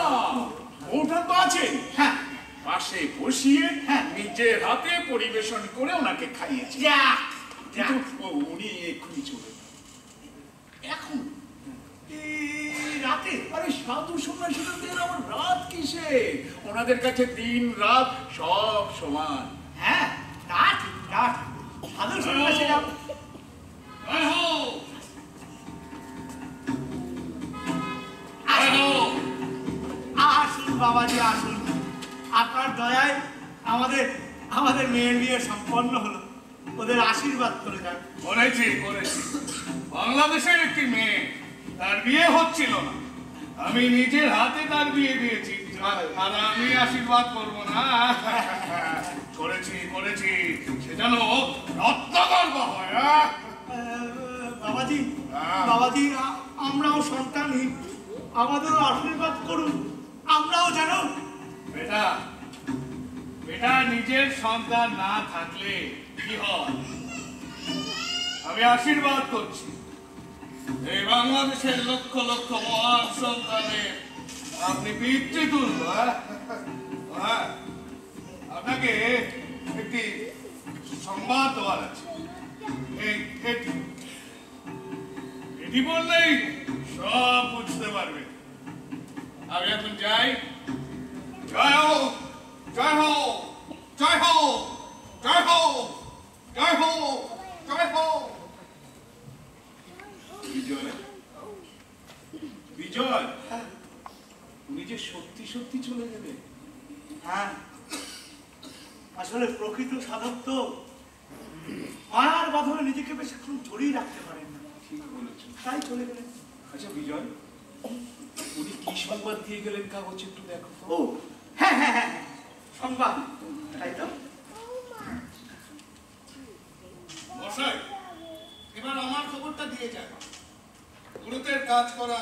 ওটা তো আছে। হ্যাঁ পাশে বসিয়ে হ্যাঁ। নিজের হাতে পরিবেশন করে ওনাকে খাইয়েছি। যাক, যাক। কিন্তু উনি এক্ষুনি চলে যাবেন। এখন এই রাতে আরে সাধু সন্ন্যাসীদের আমার রাত কিসে? ওনাদের কাছে দিন রাত সব সমান। হ্যাঁ তা ঠিক, তা ঠিক। সাধু সন্ন্যাসীরা জয় হো, জয় হো। আসুন বাবাজি, আসুন। আপনার দয়ায় আমাদের আমাদের মেয়ের বিয়ে সম্পন্ন হলো। ওদের আশীর্বাদ করে যান। করেছি। বাংলাদেশের একটি মেয়ে, তার বিয়ে হচ্ছিল না, আমি নিজের হাতে তার বিয়ে দিয়েছি। আর আমি আশীর্বাদ করব না? করেছি সে যেন রত্নগর্ভ হয়। বাবাজি, হ্যাঁ। বাবাজি, আমরাও সন্তানহীন, আমাদেরও আশীর্বাদ করুন। আমরাও যেন বেটা নিজের সন্তান না থাকলে কি হয়? আমি আশীর্বাদ করছি এই বাংলাদেশের লক্ষ লক্ষ মহান সন্তানের আপনি পিতৃতুল্য। হ্যাঁ, আপনাকে একটি সংবাদ দেওয়ার আছে। এটি বললেই সব বুঝতে পারবে। আমি এখন যাই। জয় হো, জয় হো, জয় হো, জয় হো, জয় হো, জয় হো। বিজয়, তুমি যে সত্যি সত্যি চলে গেলে। হ্যাঁ, আসলে প্রকৃত সাধক তো মায়ার বাঁধনে নিজেকে বেশিক্ষণ জড়িয়ে রাখতে পারেন না। ঠিক বলেছো। তাই চলে গেলেন। আচ্ছা বিজয়, উনি কি সংবাদ দিয়ে গেলেন কাগজে একটু দেখো তো। ও হ্যাঁ হ্যাঁ হ্যাঁ, সংবাদ, তাই তো। মশাই, এবার আমার খবরটা দিয়ে যান। গুরুতের কাজ করা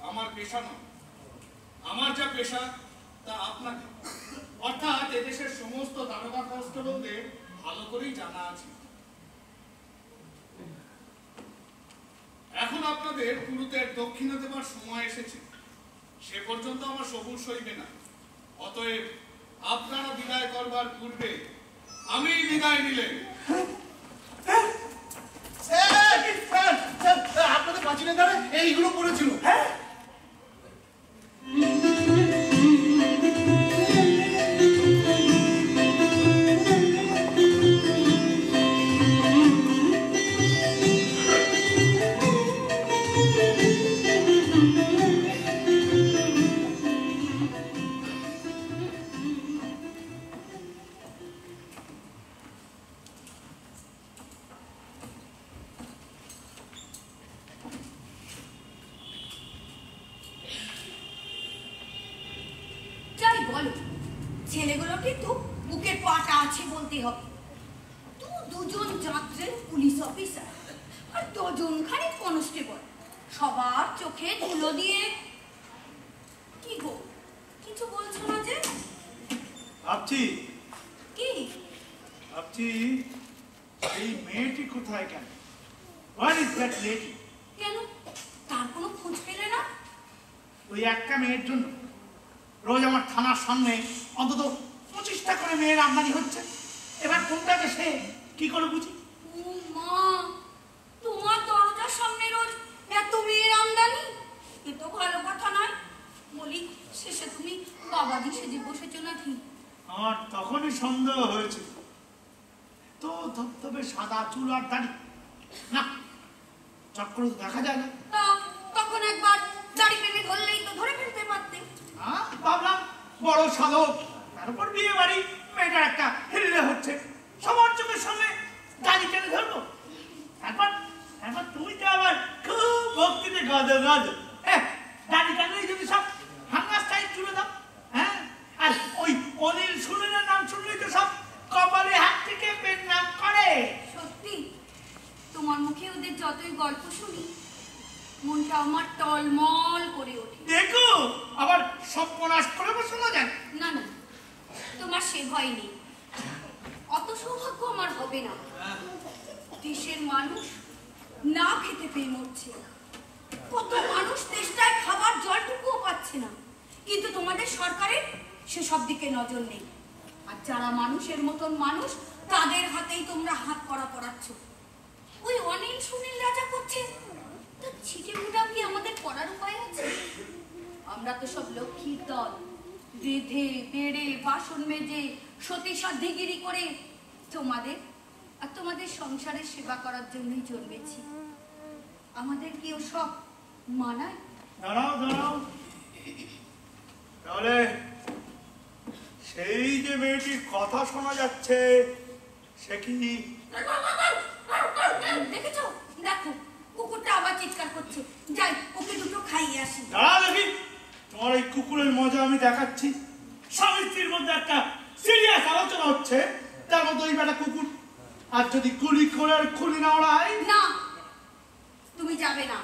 আমার পেশা নয়। আমার যা পেশা তা আপনাকে, অর্থাৎ এদেশের সমস্ত দারোগা কনস্টেবলদের ভালো করেই জানা আছে। এখন আপনাদের গুরুতের দক্ষিণা দেবার সময় এসেছে। সে পর্যন্ত আমার সবুর সইবে না। অতএব আপনারা বিদায় করবার পূর্বে আমি বিদায় নিলে আপনাদের পাঁচিলের ধারে এইগুলো পড়েছিল। হ্যাঁ, যাই বলো, ছেলেগুলো কিন্তু বুকের পাটা আছে বলতে হবে। দুজন যাত্রের পুলিশ অফিসার আর ডজন খানিক কনস্টেবল, সবার চোখে ধুলো দিয়ে। কি গো, কিছু বলছো না যে? ভাবছি কি? ভাবছি এই মেয়েটি কোথায় গেল? What is that lady? কেন, তার কোনো খোঁজ পেলে না? ওই একটা মেয়ের জন্য রোজ আমার থানার সামনে অন্তত 25টা করে মেয়ের আমদানি হচ্ছে। এবার কোনটাকে সে কি করে বুঝি? ও মা, তোমার দরজার সামনে রোজ এত মেয়ের আমদানি? এ তো ভালো কথা নয়। বলি, শেষে তুমি বাবাজি সেজে বসেছো নাকি? আমার তখনই সন্দেহ হয়েছিল। তো ধবধবে সাদা চুল আর দাড়ি, না চক্র তো দেখা যায় না। তখন একবার দাড়ি প্রেমে ধরলেই তো ধরে ফেলতে পারতে। ভাবলাম বড় সাধক, তার উপর বিয়ে বাড়ি, মেয়েটার একটা হিল্লে হচ্ছে, সবার চোখের সামনে দাড়ি টেনে ধরবো। তারপর তারপর তুমি তো আবার খুব ভক্তিতে গজ গজ, দাড়ি টানলেই যদি সব হাঙ্গা স্টাইল তুলে দাও। হ্যাঁ, আর ওই অনিল সুনীলের নাম শুনলেই তো সব কপালে হাত থেকে পেন নাম করে। সত্যি, তোমার মুখে ওদের যতই গল্প শুনি, মনটা আমার টলমল করে ওঠে। দেখো, আবার সর্বনাশ করে শোনা যায়। না না, তোমার সে ভয় নেই। অত সৌভাগ্য আমার হবে না। দেশের মানুষ না খেতে পেয়ে মরছে, কত মানুষ তেষ্টায় খাবার জলটুকুও পাচ্ছে না, কিন্তু তোমাদের সরকারের সেসব দিকে নজর নেই। আর যারা মানুষের মতন মানুষ তাদের হাতেই তোমরা হাত করা পড়াচ্ছ। ওই অনিল সুনীল রাজা করছে, তা ছিটে মুটা কি আমাদের করার উপায় আছে? আমরা তো সব লক্ষ্মীর দল, বেঁধে বেড়ে বাসন মেজে সতী সাধ্যিগিরি করে তোমাদের আর তোমাদের সংসারের সেবা করার জন্যই জন্মেছি। আমাদের কি ও সব মানায়? দাঁড়াও দাঁড়াও, তাহলে সেই যে মেয়েটির কথা শোনা যাচ্ছে সে কি? দেখেছো, দেখো কুকুরটা আবার চিৎকার করছে। যাই ওকে দুটো খাইয়ে আসি। দাঁড়াও দেখি, তোমার এই কুকুরের মজা আমি দেখাচ্ছি। স্বামী স্ত্রীর মধ্যে একটা সিরিয়াস আলোচনা হচ্ছে, তার মধ্যে ওই বেটা কুকুর। আর যদি গুলি করে আর খুলি না ওড়াই? না, তুমি যাবে না।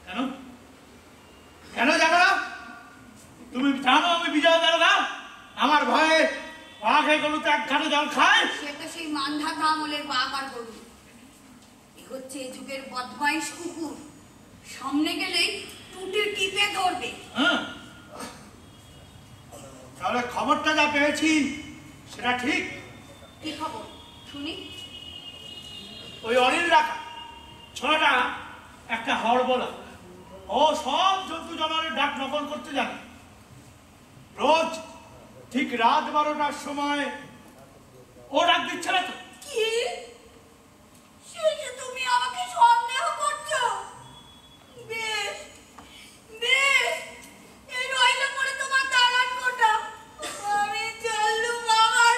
কেন? কেন যাবে না? তুমি জানো আমি বিজয় দারোগা, আমার ভয়ে বাঘে গরুতে একখানে জল খায়। সে তো সেই মান্ধাতা আমলের বাঘ আর গরু। এ হচ্ছে এ যুগের বদমাইশ কুকুর, সামনে গেলেই টুটি টিপে ধরবে। হ্যাঁ, তাহলে খবরটা যা পেয়েছি সেটা ঠিক? কি খবর শুনি? ওই অনিল রাখা ছোড়াটা একটা হড়বড়া, ও সব জন্তু জানোয়ারের ডাক নকল করতে জানে। রোজ ঠিক রাত 12টার সময় ও ডাক দিচ্ছে না তো? কি? সেই যে তুমি আমাকে সন্দেহ করছো? বেশ বেশ, এই রইল পরে তোমার দালান কোটা। আমি চললুম আমার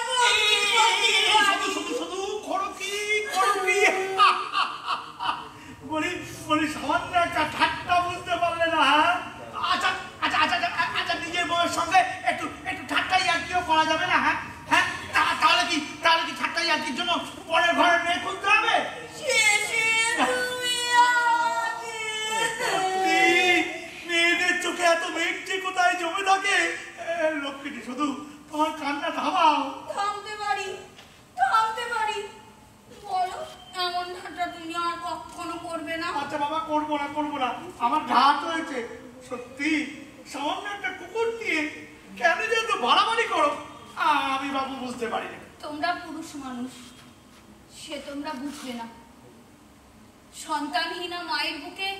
শুধু শুধু খড়কি খড়কি বলি সামান্য একটা ঠাট্টা বুঝতে পারলে না? আচ্ছা আচ্ছা আচ্ছা আচ্ছা, নিজের বউয়ের সঙ্গে একটু একটু ঠাট্টাই আর কিও করা যাবে না? হ্যাঁ হ্যাঁ, তাহলে কি ঠাট্টাই আর কির জন্য পরের ঘরের মেয়ে খুঁজতে হবে? মেয়েদের চোখে এত মিষ্টি কোথায় জমে থাকে? লক্ষ্মীটি, শুধু তোমার কান্না থামাও। থামতে পারি, থামতে পারি। বলো, এমন ঠাট্টা তুমি আর কখনো করবে না? আচ্ছা বাবা, করবো না, আমার ঘাট হয়েছে। সত্যি সামান্য একটা কুকুর দিয়ে কেন যে এত বাড়াবাড়ি করো আমি বাবু বুঝতে পারি না। তোমরা পুরুষ মানুষ, সে তোমরা বুঝবে না। সন্তানহীনা মায়ের বুকে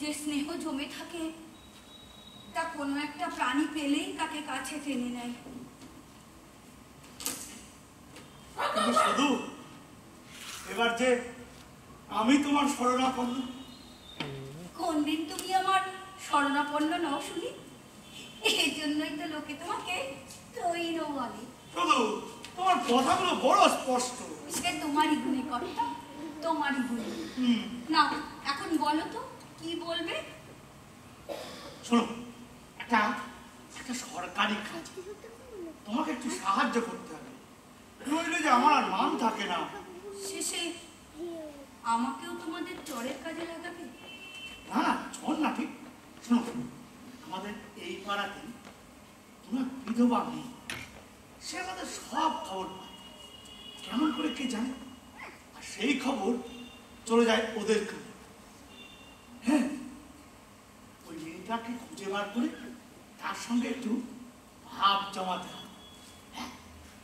যে স্নেহ জমে থাকে তা কোনো একটা প্রাণী পেলেই তাকে কাছে টেনে নেয়। কিন্তু শুধু এবার যে আমি তোমার শরণাপন্ন। কোন দিন তুমি আমার শরণাপন্ন নও শুনি? এই জন্যই তো লোকে তোমাকে তৈর বলে। শুধু তোমার কথাগুলো বড় স্পষ্ট। সে তোমারই গুণে কর্তা, তোমারই গুণে। না, এখন বলো তো কি বলবে? শোনো, একটা সরকারি কাজ, তোমাকে একটু সাহায্য করতে হবে, নইলে যে আমার আর মান থাকে না। শেষে আমাকেও তোমাদের চরের কাজে লাগাবে? না না, চল না, ঠিক। শোনো, আমাদের এই পাড়াতে তোমার বিধবা মেয়ে, সে আমাদের সব খবর পায়, কেমন করে কে জানে, আর সেই খবর চলে যায় ওদের কাছে। হ্যাঁ, ওই মেয়েটাকে খুঁজে বার করে তার সঙ্গে একটু ভাব জমাতে হবে।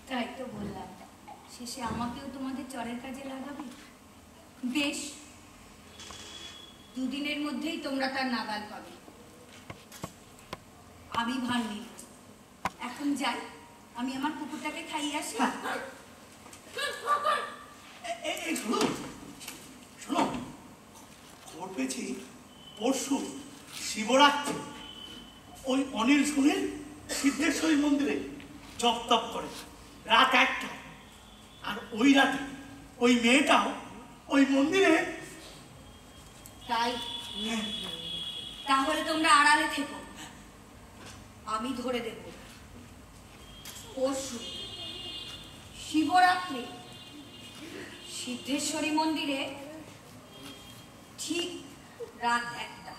তাই তো বললাম, শেষে আমাকেও তোমাদের চরের কাজে লাগাবে। বেশ, দুদিনের মধ্যেই তোমরা তার নাগাল পাবে। আমি ভার নিই, এখন যাই, আমি আমার কুকুরটাকে খাইয়ে আসি। এই শোনো শোনো, খবর পেয়েছি পরশু শিবরাত্রি ওই অনিল সুনীল সিদ্ধেশ্বরী মন্দিরে জপ তপ করে রাত 1টা, আর ওই রাতে ওই মেয়েটাও ওই মন্দিরে। তাই? তাহলে তোমরা আড়ালে থেকো, আমি ধরে দেব। পরশু শিবরাত্রি সিদ্ধেশ্বরী মন্দিরে ঠিক রাত 1টা।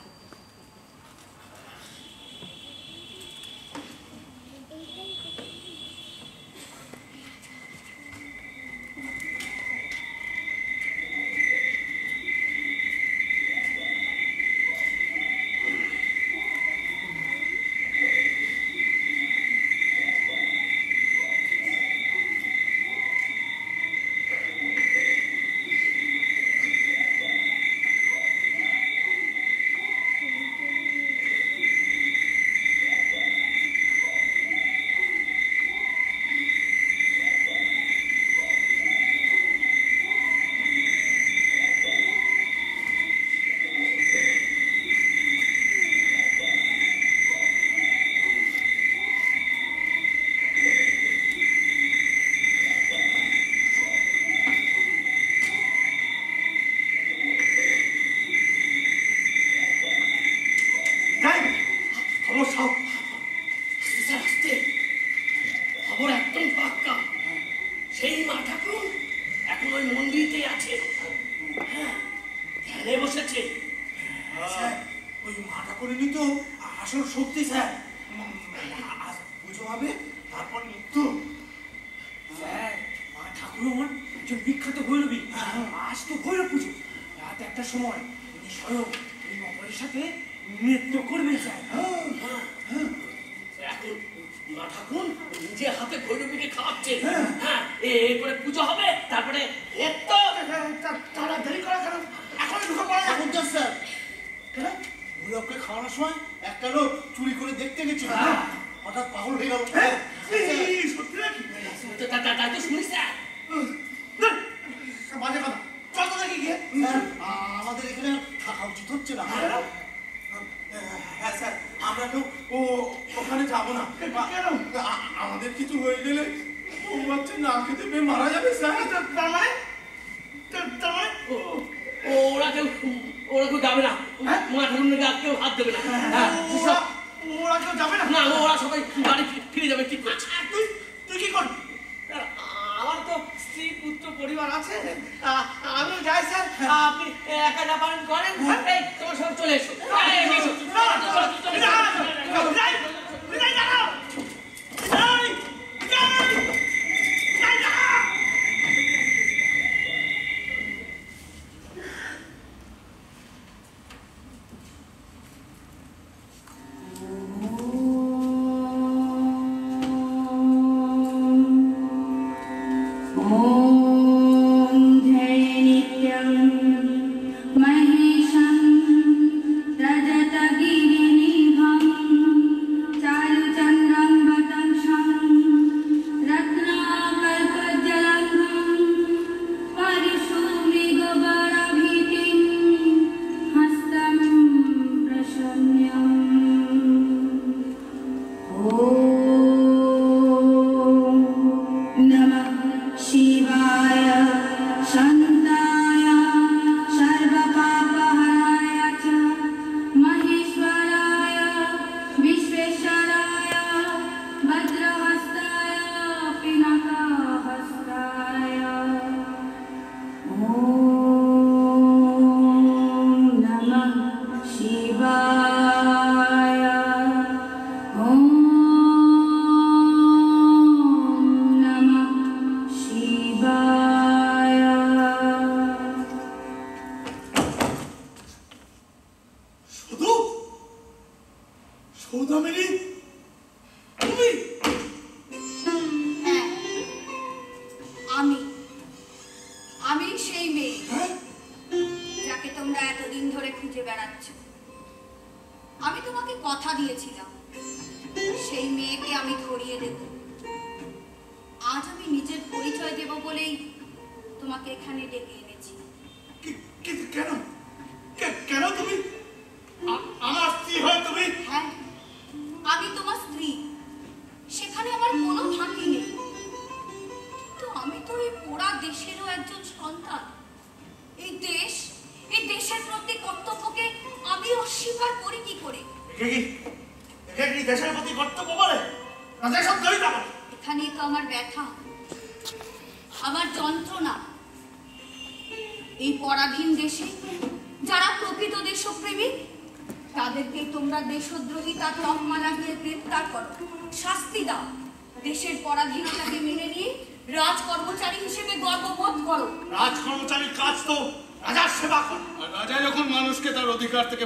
খেলে বসেছে। স্যার ওই মা ঠাকুরানী তো আসল শক্তি স্যার। আজ পুজো হবে তারপর মৃত্যু। স্যার মা ঠাকুরমন একজন বিখ্যাত ভৈরবী। আজ তো ভৈরব পুজো, রাত 1টার সময় উনি স্বয়ং এই মঙ্গলের সাথে নৃত্য করবেন স্যার। এখন মা ঠাকুর নিজে হাতে ভৈরবীকে খাওয়াচ্ছে। হ্যাঁ, এরপরে পুজো হবে, তারপরে তো তারা দেরি করা কেন? এখনই ঢুকে পড়া এখন তো স্যার ভৈরবকে খাওয়ানোর সময় একটা লোক চুরি করে দেখতে গেছিল, হঠাৎ পাগল হয়ে গেল। সত্যি নাকি? তাই তো শুনি স্যার। বাজে কথা, চল তো দেখি গিয়ে। স্যার আমাদের এখানে থাকা উচিত হচ্ছে না। হ্যাঁ স্যার, আমরা তো ওখানে যাবো না। কেন? আমাদের কিছু হয়ে গেলে বাচ্চা না খেতে পেয়ে মারা যাবে স্যার। তার মানে ওরা কেউ যাবে না। মা ঠাকুরকে আর কেউ হাত দেবে না। ওরা কেউ যাবে না? না, ওরা সবাই বাড়ি ফিরে যাবে, ঠিক করেছে। তুই কি করবি? আমার তো স্ত্রী পুত্র পরিবার আছে, আমিও যাই স্যার। আপনি একা যা পারেন করেন। এই তোমার সব চলে এসো।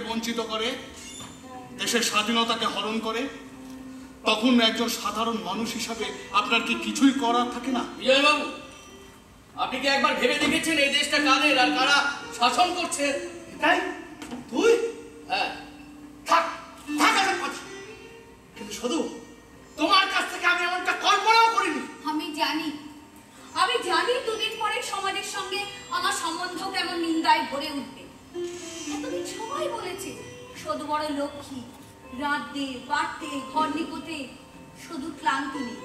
বঞ্চিত করে, দেশের স্বাধীনতাকে হরণ করে, তখন একজন সাধারণ মানুষ হিসাবে আপনার কি কিছুই করার থাকে না? বিজয় বাবু, আপনি কি একবার ভেবে দেখেছেন এই দেশটা কাদের আর কারা শাসন করছে? তাই তুই? হ্যাঁ, থাক থাক এসব কথা। কিন্তু শুধু তোমার কাছ থেকে আমি এমনটা কল্পনাও করিনি। আমি জানি দুদিন পরে সমাজের সঙ্গে আমার সম্বন্ধ কেমন নিন্দায় ভরে উঠবে। এতদিন সবাই বলেছে শুধু বড় লক্ষ্মী, রাঁধতে বাড়তে ঘর নিকোতে শুধু ক্লান্তি নেই।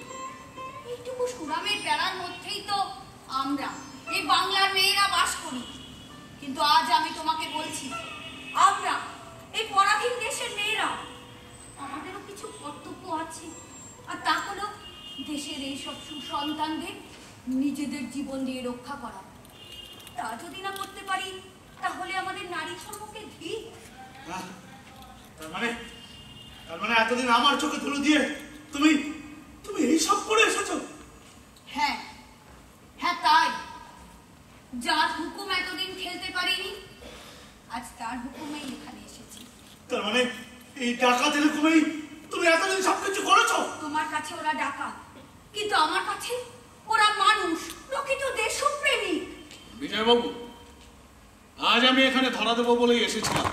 এইটুকু সুরামের বেড়ার মধ্যেই তো আমরা এই বাংলার মেয়েরা বাস করি। কিন্তু আজ আমি তোমাকে বলছি, আমরা এই পরাধীন দেশের মেয়েরা, আমাদেরও কিছু কর্তব্য আছে। আর তা হলো দেশের এইসব সুসন্তানদের নিজেদের জীবন দিয়ে রক্ষা করা। তা যদি না করতে পারি, তাহলে আমাদের নারী সম্মুখে ঘি। হ্যাঁ, তার মানে এতদিন আমার চোখে ধুলো দিয়ে তুমি তুমি এইসব করে এসেছো? হ্যাঁ হ্যাঁ, তাই যার হুকুম এতদিন খেলতে পারিনি, আজ তার হুকুমেই এখানে এসেছি। তার মানে এই ডাকাতের হুকুমেই তুমি এতদিন সবকিছু করেছো? তোমার কাছে ওরা ডাকাত, কিন্তু আমার কাছে ওরা মানুষ, প্রকৃত দেশপ্রেমিক। বিজয়বাবু, আজ আমি এখানে ধরা দেবো বলেই এসেছিলাম,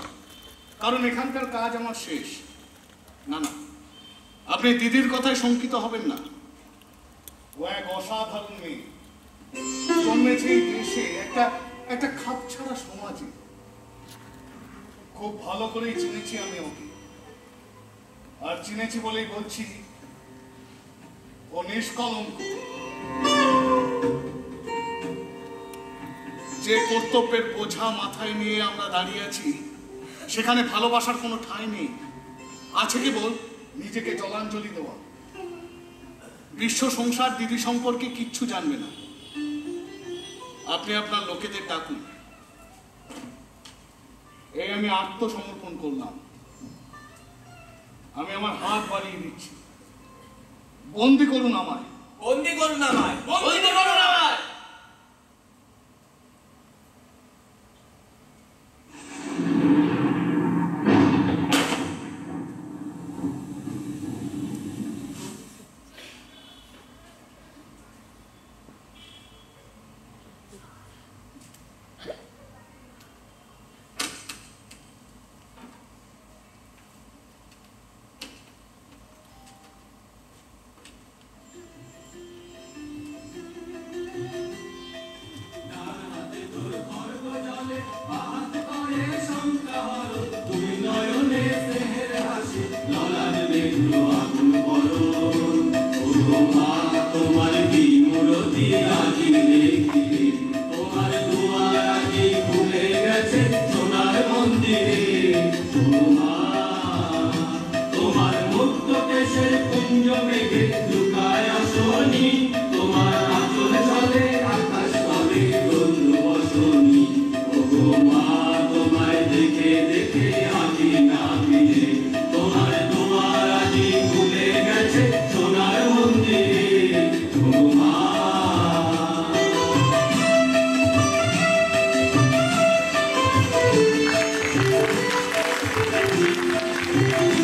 কারণ এখানকার কাজ আমার শেষ। না না, আপনি দিদির কথায় শঙ্কিত হবেন না। ও এক অসাধারণ মেয়ে, জন্মেছে এই দেশে একটা খাপছাড়া সমাজে। খুব ভালো করেই চিনেছি আমি ওকে, আর চিনেছি বলেই বলছি ও নিষ্কলঙ্ক। যে কর্তব্যের বোঝা মাথায় নিয়ে আমরা দাঁড়িয়ে আছি, সেখানে ভালোবাসার কোনো ঠাঁই নেই। আছে কেবল নিজেকে জলাঞ্জলি দেওয়া। বিশ্ব সংসার দিদি সম্পর্কে কিচ্ছু জানবে না। আপনি আপনার লোকেদের ডাকুন। এই আমি আত্মসমর্পণ করলাম। আমি আমার হাত বাড়িয়ে দিচ্ছি। বন্দি করুন আমায়, বন্দি করুন আমায়, বন্দি করুন আমায়। Thank you.